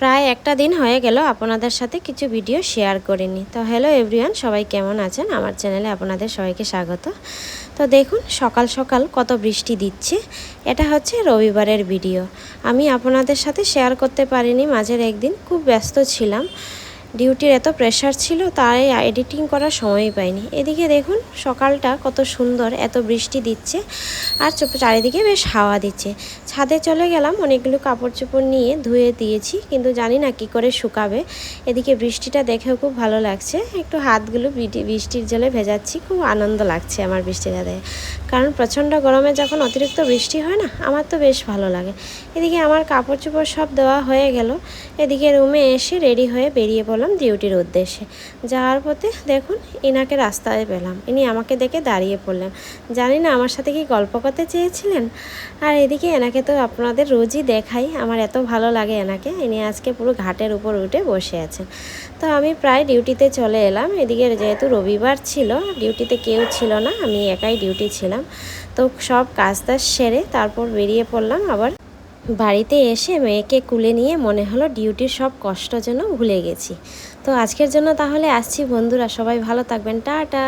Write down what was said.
প্রায় একটা দিন হয়ে গেল আপনাদের সাথে কিছু ভিডিও শেয়ার করিনি। তো হ্যালো এভরিওয়ান, সবাই কেমন আছেন? আমার চ্যানেলে আপনাদের সবাইকে স্বাগত। তো দেখুন সকাল সকাল কত বৃষ্টি দিচ্ছে। এটা হচ্ছে রবিবারের ভিডিও। আমি আপনাদের সাথে শেয়ার করতে পারিনি, মাঝের একদিন খুব ব্যস্ত ছিলাম, ডিউটির এত প্রেশার ছিল, তাই এডিটিং করার সময়ই পাইনি। এদিকে দেখুন সকালটা কত সুন্দর, এত বৃষ্টি দিচ্ছে আর চারিদিকে বেশ হাওয়া দিচ্ছে। ছাদে চলে গেলাম, অনেকগুলো কাপড় চোপড় নিয়ে ধুয়ে দিয়েছি, কিন্তু জানি না কি করে শুকাবে। এদিকে বৃষ্টিটা দেখেও খুব ভালো লাগছে, একটু হাতগুলো বৃষ্টির জলে ভেজাচ্ছি, খুব আনন্দ লাগছে আমার বৃষ্টিটা দেখে। কারণ প্রচণ্ড গরমে যখন অতিরিক্ত বৃষ্টি হয় না, আমার তো বেশ ভালো লাগে। এদিকে আমার কাপড় চোপড় সব দেওয়া হয়ে গেল। এদিকে রুমে এসে রেডি হয়ে বেরিয়ে পড়লাম ডিউটির উদ্দেশ্যে। যাওয়ার পথে দেখুন ইনাকে রাস্তায় পেলাম, ইনি আমাকে দেখে দাঁড়িয়ে পড়লেন। জানি না আমার সাথে কি গল্প করতে চেয়েছিলেন। আর এদিকে এনাকে তো আপনাদের রোজই দেখাই, আমার এত ভালো লাগে এনাকে। ইনি আজকে পুরো ঘাটের উপর উঠে বসে আছেন। তো আমি প্রায় ডিউটিতে চলে এলাম। এদিকে যেহেতু রবিবার ছিল, ডিউটিতে কেউ ছিল না, আমি একাই ডিউটি ছিলাম। তো সব কাজ টাজ সেরে তারপর বেরিয়ে পড়লাম। আবার বাড়িতে এসে মেয়েকে কুলে নিয়ে মনে হলো ডিউটির সব কষ্ট যেন ভুলে গেছি। তো আজকের জন্য তাহলে আসছি বন্ধুরা, সবাই ভালো থাকবেন, টাটা।